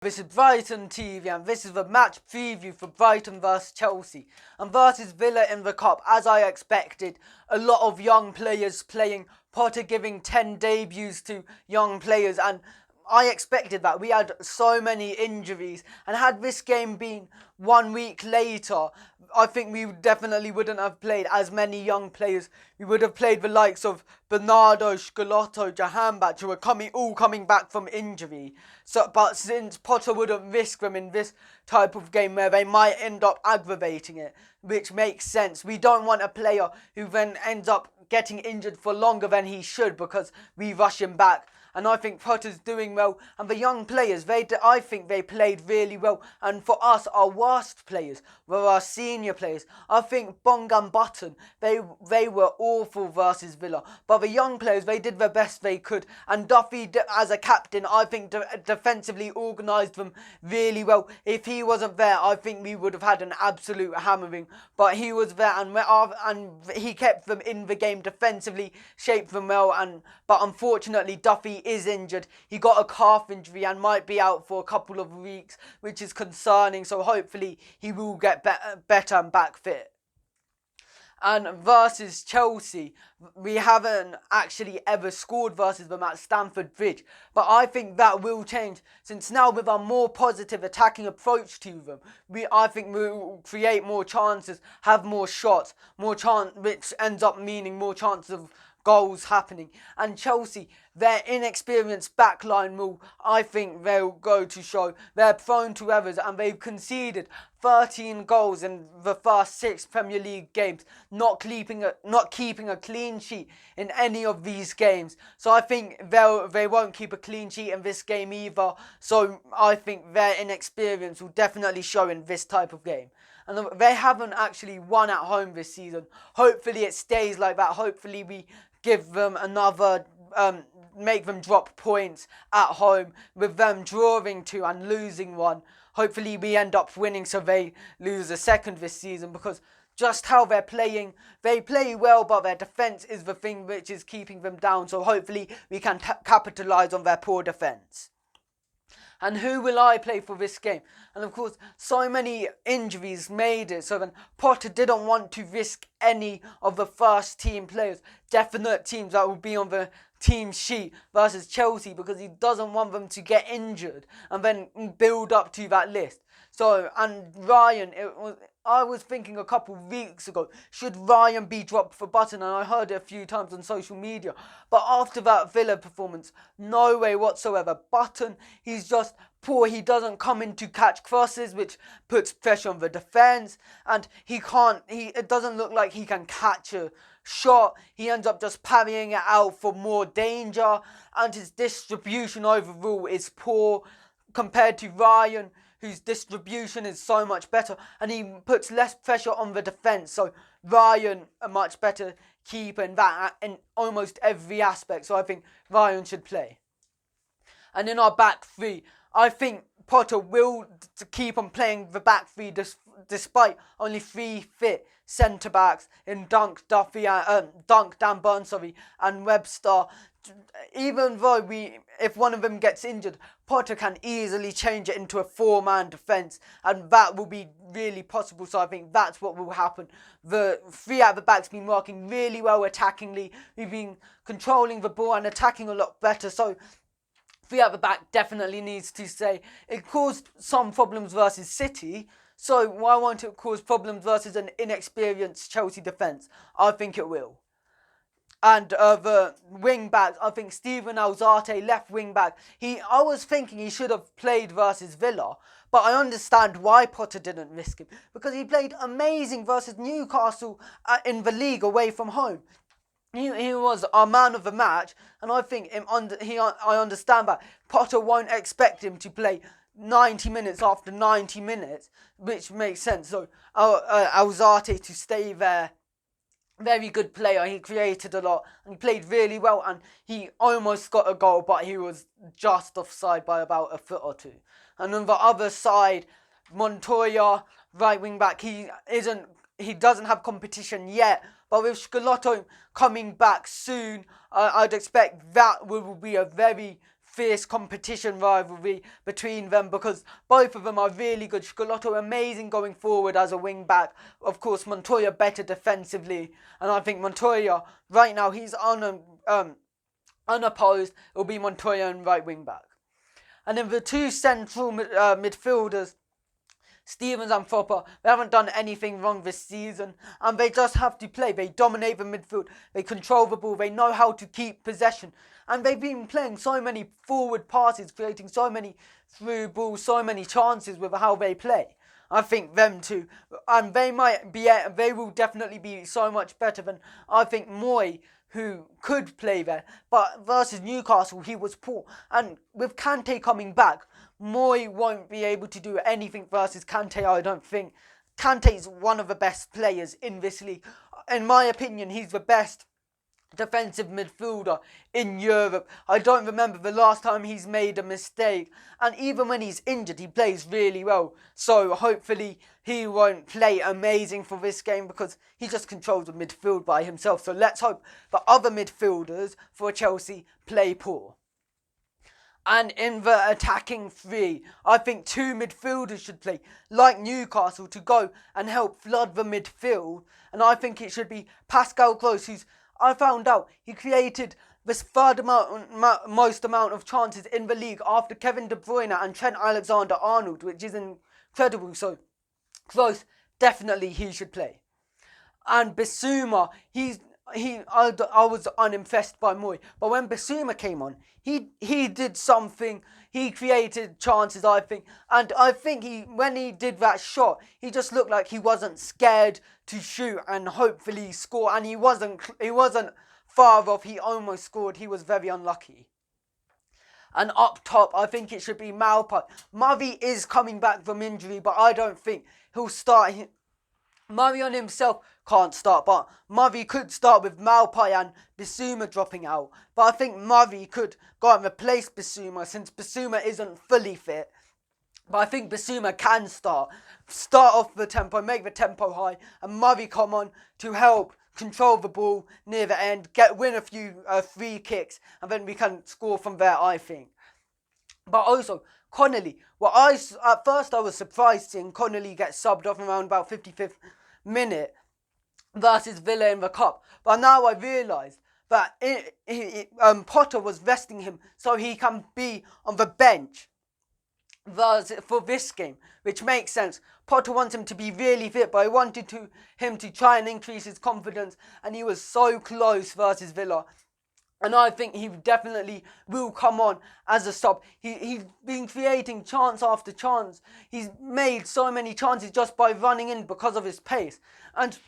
This is Brighton TV and this is the match preview for Brighton vs Chelsea and versus Villa in the Cup. As I expected, a lot of young players playing, Potter giving 10 debuts to young players, and I expected that. We had so many injuries, and had this game been 1 week later, I think we definitely wouldn't have played as many young players. We would have played the likes of Bernardo, Scalotto, Jahanbakhsh, who are all coming back from injury. But since Potter wouldn't risk them in this type of game where they might end up aggravating it, which makes sense. We don't want a player who then ends up getting injured for longer than he should because we rush him back. And I think Potter's doing well. And the young players, I think they played really well. And for us, our worst players were our senior players. I think Bong and Button, they were awful versus Villa. But the young players, they did the best they could. And Duffy, as a captain, I think defensively organised them really well. If he wasn't there, I think we would have had an absolute hammering. But he was there, and he kept them in the game defensively, shaped them well. But unfortunately, Duffy is injured. He got a calf injury and might be out for a couple of weeks, which is concerning. So hopefully he will get better and back fit. And versus Chelsea, we haven't actually ever scored versus them at Stamford Bridge. But I think that will change, since now with our more positive attacking approach to them, I think we will create more chances, have more shots, which ends up meaning more chances of goals happening. And Chelsea, their inexperienced backline will, I think they'll go to show. They're prone to errors, and they've conceded 13 goals in the first 6 Premier League games, not keeping a clean sheet in any of these games. So I think they won't keep a clean sheet in this game either. So I think their inexperience will definitely show in this type of game. And they haven't actually won at home this season. Hopefully it stays like that. Hopefully we give them another, make them drop points at home, with them drawing 2 and losing 1. Hopefully we end up winning so they lose a second this season, because just how they're playing, they play well, but their defence is the thing which is keeping them down. So hopefully we can capitalise on their poor defence. And who will I play for this game? And of course, so many injuries made it so then Potter didn't want to risk any of the first team players, definite teams that will be on the team sheet versus Chelsea, because he doesn't want them to get injured and then build up to that list. So, and Ryan, I was thinking a couple of weeks ago, should Ryan be dropped for Button? And I heard it a few times on social media. But after that Villa performance, no way whatsoever. Button, he's just poor. He doesn't come in to catch crosses, which puts pressure on the defence. And it doesn't look like he can catch a shot. He ends up just parrying it out for more danger. And his distribution overall is poor compared to Ryan, whose distribution is so much better, and he puts less pressure on the defence. So Ryan, a much better keeper in almost every aspect. So I think Ryan should play. And in our back three, I think Potter will keep on playing the back three despite only 3 fit centre-backs in Dunk, Dan Burn, and Webster. Even though if one of them gets injured, Potter can easily change it into a 4-man defence, and that will be really possible. So I think that's what will happen. The 3 at the back's been working really well attackingly. We've been controlling the ball and attacking a lot better. So 3 at the back definitely needs to stay. It caused some problems versus City, so why won't it cause problems versus an inexperienced Chelsea defence? I think it will. And the wing backs, I think Steven Alzate, left wing back, I was thinking he should have played versus Villa, but I understand why Potter didn't risk him, because he played amazing versus Newcastle in the league away from home. He was our man of the match, and I think I understand that Potter won't expect him to play 90 minutes after 90 minutes, which makes sense. So Alzate to stay there. Very good player. He created a lot and he played really well, and he almost got a goal, but he was just offside by about a foot or 2. And on the other side, Montoya, right wing back, he doesn't have competition yet, but with Scalotto coming back soon, I'd expect that will be a very fierce competition rivalry between them because both of them are really good. Scalotto amazing going forward as a wing back. Of course, Montoya better defensively, and I think Montoya right now he's unopposed. It'll be Montoya and right wing back, and then the two central midfielders. Stevens and Fopper, they haven't done anything wrong this season, and they just have to play. They dominate the midfield, they control the ball, they know how to keep possession, and they've been playing so many forward passes, creating so many through balls, so many chances with how they play. I think them two, and they will definitely be so much better than I think Moy, who could play there, but versus Newcastle he was poor, and with Kante coming back, Moy won't be able to do anything versus Kante, I don't think. Kante is one of the best players in this league. In my opinion, he's the best defensive midfielder in Europe. I don't remember the last time he's made a mistake, and even when he's injured he plays really well, so hopefully he won't play amazing for this game because he just controls the midfield by himself. So let's hope the other midfielders for Chelsea play poor. And in the attacking three, I think two midfielders should play, like Newcastle, to go and help flood the midfield. And I think it should be Pascal Gross, who's, I found out, he created the third most amount of chances in the league after Kevin De Bruyne and Trent Alexander-Arnold, which is incredible. So, Gross, definitely he should play. And Bissouma, I was unimpressed by Moy, but when Bissouma came on, he did something. He created chances, I think, and I think when he did that shot, he just looked like he wasn't scared to shoot and hopefully score. And he wasn't far off. He almost scored. He was very unlucky. And up top, I think it should be Maupay. Murray is coming back from injury, but I don't think he'll start. Murray on himself can't start, but Murray could start with Maupay and Bissouma dropping out. But I think Murray could go and replace Bissouma since Bissouma isn't fully fit. But I think Bissouma can start off the tempo, make the tempo high, and Murray come on to help control the ball near the end, win a few free kicks, and then we can score from there, I think. But also, Connolly. At first I was surprised seeing Connolly get subbed off around about 55th minute versus Villa in the Cup. But now I realise that Potter was resting him so he can be on the bench for this game, which makes sense. Potter wants him to be really fit, but I wanted him to try and increase his confidence, and he was so close versus Villa. And I think he definitely will come on as a sub. He's been creating chance after chance. He's made so many chances just by running in because of his pace. And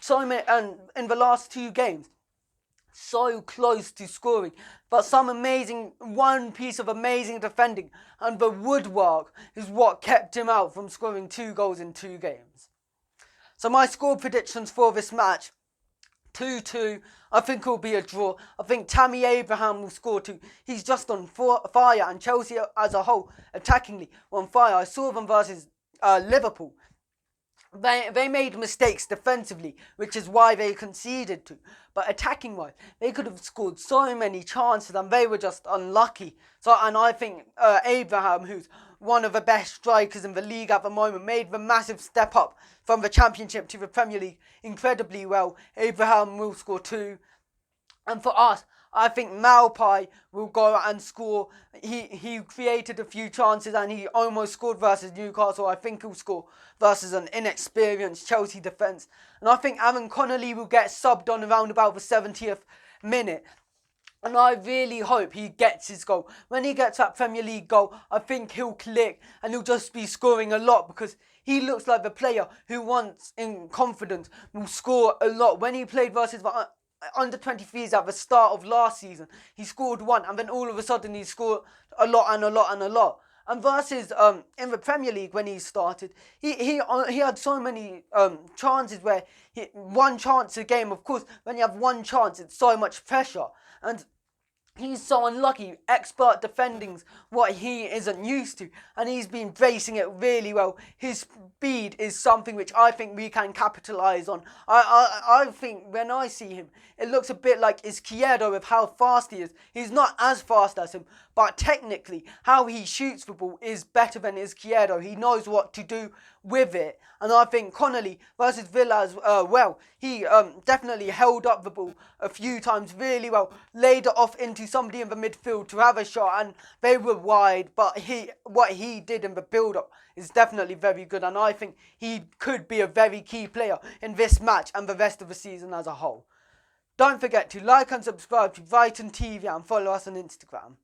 in the last two games, so close to scoring. But one piece of amazing defending and the woodwork is what kept him out from scoring 2 goals in 2 games. So my score predictions for this match: 2-2. I think it will be a draw. I think Tammy Abraham will score 2. He's just on fire, and Chelsea as a whole, attackingly, on fire. I saw them versus Liverpool. They made mistakes defensively, which is why they conceded to. But attacking-wise, they could have scored so many chances, and they were just unlucky. And I think Abraham, who's one of the best strikers in the league at the moment, made the massive step up from the Championship to the Premier League incredibly well. Abraham will score 2. And for us, I think Maupay will go and score. He created a few chances and he almost scored versus Newcastle. I think he'll score versus an inexperienced Chelsea defence. And I think Aaron Connolly will get subbed on around about the 70th minute. And I really hope he gets his goal. When he gets that Premier League goal, I think he'll click and he'll just be scoring a lot, because he looks like the player who, once in confidence, will score a lot. When he played versus the under-23s at the start of last season, he scored 1, and then all of a sudden he scored a lot and a lot and a lot. And versus in the Premier League, when he started, he had so many chances where one chance a game. Of course, when you have one chance, it's so much pressure, and he's so unlucky. Expert defending's what he isn't used to, and he's been bracing it really well. His speed is something which I think we can capitalise on. I think when I see him, it looks a bit like Izquierdo with how fast he is. He's not as fast as him, but technically, how he shoots the ball is better than Izquierdo. He knows what to do with it. And I think Connolly versus Villa as well, he definitely held up the ball a few times really well, laid it off into somebody in the midfield to have a shot, and they were wide, but what he did in the build-up is definitely very good, and I think he could be a very key player in this match and the rest of the season as a whole. Don't forget to like and subscribe to Brighton TV and follow us on Instagram.